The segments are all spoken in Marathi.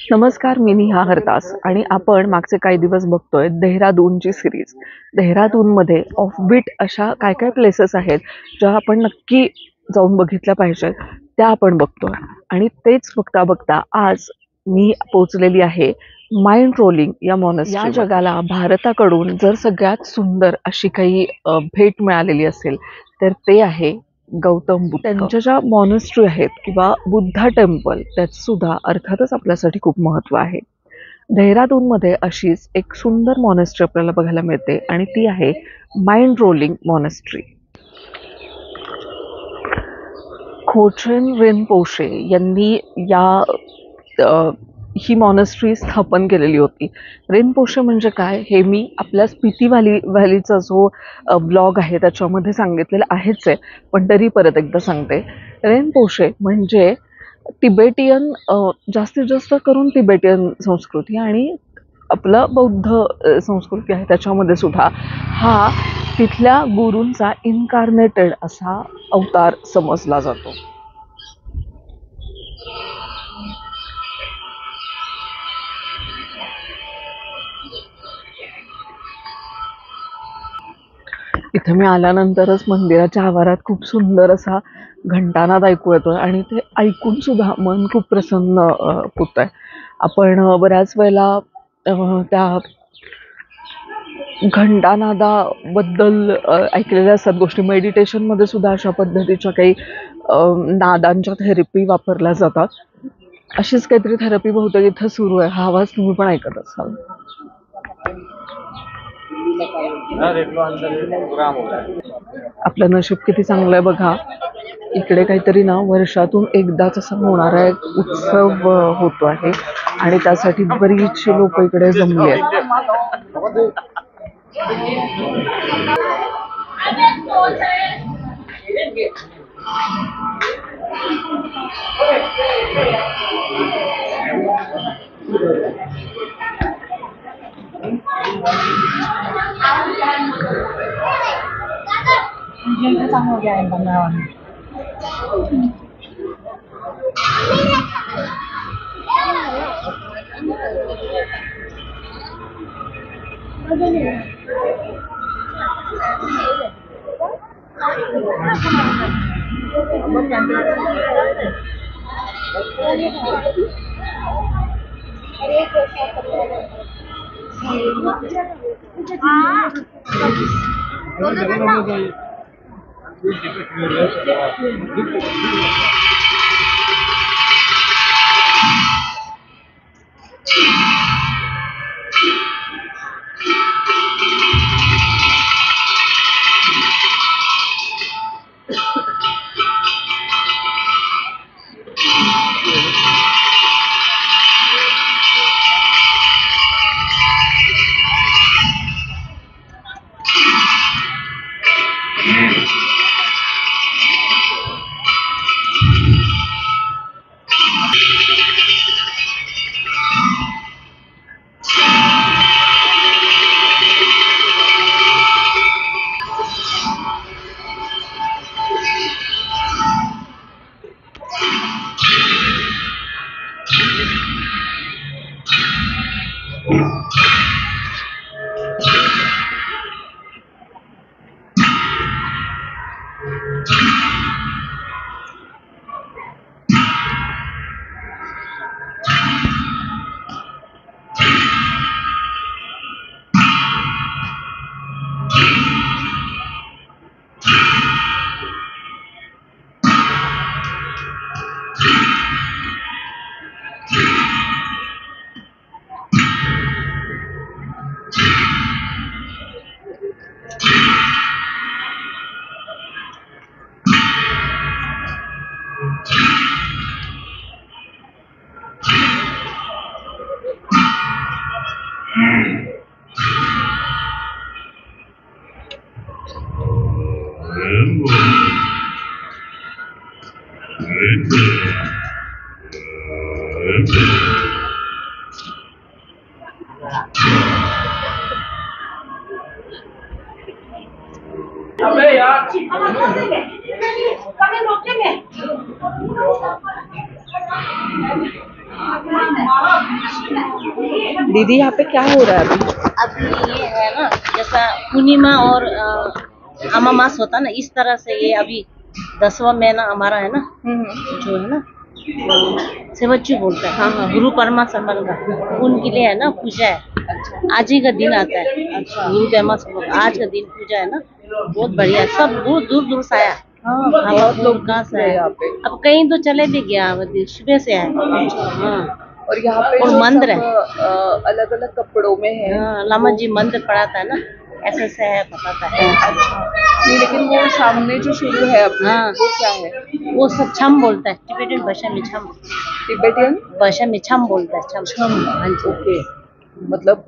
नमस्कार, मी निहा हरदास आणि आपण मागचे काही दिवस बघतोय देहरादूनची सिरीज. देहरादूनमध्ये ऑफबीट अशा काय काय प्लेसेस आहेत ज्या आपण नक्की जाऊन बघितल्या पाहिजेत, त्या आपण बघतोय. आणि तेच बघता बघता आज मी पोहोचलेली आहे माइंड रोलिंग या मॉनेस्ट्री. या जगाला भारताकडून जर सगळ्यात सुंदर अशी काही भेट मिळालेली असेल तर ते आहे गौतम बुद्ध. त्यांच्या ज्या मॉनेस्ट्री आहेत किंवा बुद्धा टेम्पल, त्यात सुद्धा अर्थातच आपल्यासाठी खूप महत्त्व आहे. देहरादूनमध्ये अशीच एक सुंदर मॉनेस्ट्री आपल्याला बघायला मिळते आणि ती आहे माइंड रोलिंग मॉनेस्ट्री. खोचेन रिनपोशे यांनी ही मॉनेस्ट्री स्थापन केलेली होती. रिनपोशे म्हणजे काय हे मी आपल्या स्पिती व्हॅलीचा जो ब्लॉग आहे त्याच्यामध्ये सांगितलेलं आहेच आहे, पण तरी परत एकदा सांगते. रिनपोशे म्हणजे तिबेटियन, जास्तीत जास्त करून तिबेटियन संस्कृती आणि आपलं बौद्ध संस्कृती आहे त्याच्यामध्ये सुद्धा हा तिथल्या गुरूंचा इन्कार्नेटेड असा अवतार समजला जातो. इथे मी आल्यानंतरच मंदिराच्या आवारात खूप सुंदर असा घंटानाद ऐकू येतोय आणि ते ऐकून सुद्धा मन खूप प्रसन्न होत आहे. आपण बऱ्याच वेळेला त्या घंटानादाबद्दल ऐकलेल्या असतात गोष्टी. मेडिटेशनमध्ये सुद्धा अशा पद्धतीच्या काही नादांच्या थेरपी वापरल्या जातात. अशीच काहीतरी थेरपी बहुतेक इथं सुरू आहे. हा आवाज तुम्ही पण ऐकत असाल. आपलं नशीब किती चांगलं आहे बघा. इकडे काहीतरी ना वर्षातून एकदाच असा होणारा एक उत्सव होतो आहे आणि त्यासाठी बरीचशी लोक इकडे जमली आहेत. दीदी यहाँ पे क्या हो रहा है अभी? अभी ये है ना, जैसा पूर्णिमा और अमावास होता है ना, इस तरह से ये अभी 10वां महीना हमारा है ना, जो है ना सेवच्ची बोलते हैं। हाँ, हाँ। गुरु परमा संबंध का उनके लिए है ना पूजा है। आज ही का दिन आता है। अच्छा, गुरु परमा संबंध आज का दिन पूजा है ना, बहुत बढ़िया। सब बहुत दूर दूर से आया। हाँ, बहुत लोग कहाँ से हैं आए? यहाँ पे। अब कहीं तो चले भी गया, सुबह से आए। हाँ, और यहाँ पे और जो मंदिर सब अलग अलग कपड़ों में है। हाँ, लामा जी मंदिर पढ़ाता है ना, ऐसे से है, बताता है। नहीं, लेकिन वो सामने जो शुरू है अपना, हाँ। वो क्या है? वो सब छम बोलता है, टिबेटियन भाषा में छम, तिब्बतियन भाषा में छम बोलता है। छम छम। हाँ जी। ओके, मतलब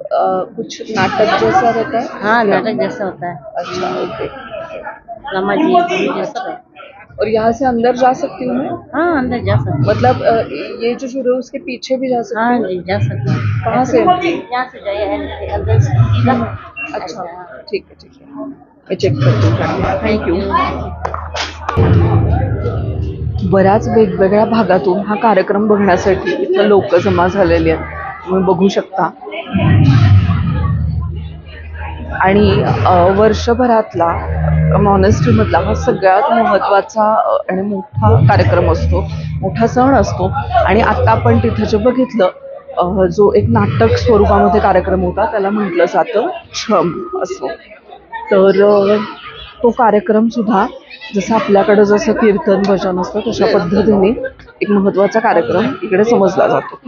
कुछ नाटक जैसा रहता है? हाँ, नाटक जैसा होता है। अच्छा, ओके। लामा जी गुरु जी सब है। और यहाँ से अंदर जा सकती हूँ मैं? हाँ, अंदर जा सकते मतलब ये जो शुरू है उसके पीछे भी जा हैं। सकती हाँ हूँ? जी, जा सकते हैं। कहाँ से? यहाँ से जाइए, ऐसे अंदर से सीधा। अच्छा, ठीक है, ठीक है, मैं चेक करती हूँ। Thank you. बऱ्याच वेगवेगळ्या भागातून हा कार्यक्रम बघण्यासाठी इथं लोक जमा झालेली आहेत, तुम्ही बघू शकता. आणि वर्षभरातला मॉनेस्ट्रीमधला हा सगळ्यात महत्त्वाचा आणि मोठा कार्यक्रम असतो, मोठा सण असतो. आणि आत्ता आपण तिथं जे बघितलं जो एक नाटक स्वरूपामध्ये कार्यक्रम होता त्याला म्हटलं जातं छम असं. तर तो कार्यक्रमसुद्धा जसं आपल्याकडं जसं कीर्तन भजन असतं तशा पद्धतीने एक महत्त्वाचा कार्यक्रम इकडे समजला जातो.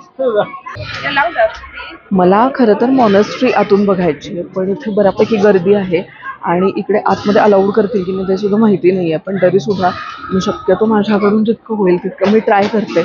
मला खरं तर मॉनेस्ट्री आतून बघायची आहे, पण इथे बऱ्यापैकी गर्दी आहे आणि इकडे आतमध्ये अलाउड करतील की नाही ते सुद्धा माहिती नाही आहे. पण तरीसुद्धा मी शक्यतो माझ्याकडून जितकं होईल तितकं मी ट्राय करते.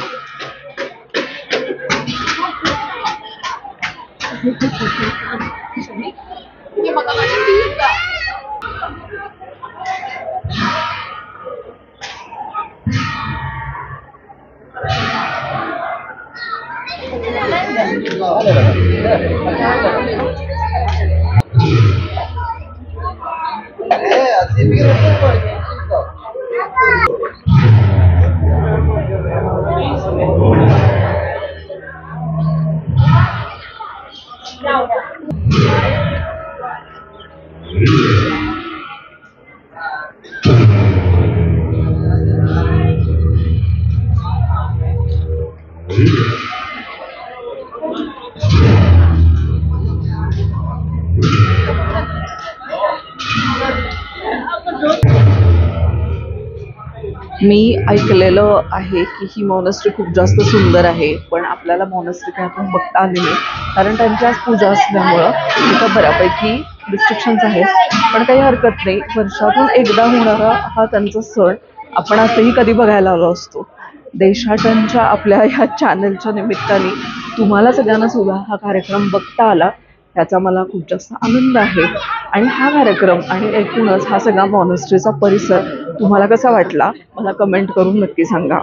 मी ऐकलेलं आहे की ही मॉनेस्ट्री खूप जास्त सुंदर आहे, पण आपल्याला मॉनेस्ट्री काय आपण बघता आली नाही, कारण त्यांची आज पूजा असल्यामुळं इथं बऱ्यापैकी रिस्ट्रिक्शन्स आहेत. पण काही हरकत नाही, वर्षातून एकदा होणारा हा त्यांचा सण आपण आजही कधी बघायला आलो असतो. देशाटनच्या आपल्या ह्या चॅनलच्या निमित्ताने तुम्हाला सगळ्यांना सुद्धा हा कार्यक्रम बघता आला त्याचा मला खूप जास्त आनंद आहे. आणि हा कार्यक्रम आणि एकूणच हा सगळा मॉनेस्ट्रीचा परिसर तुम्हाला कसा वाटला मला कमेंट करून नक्की सांगा.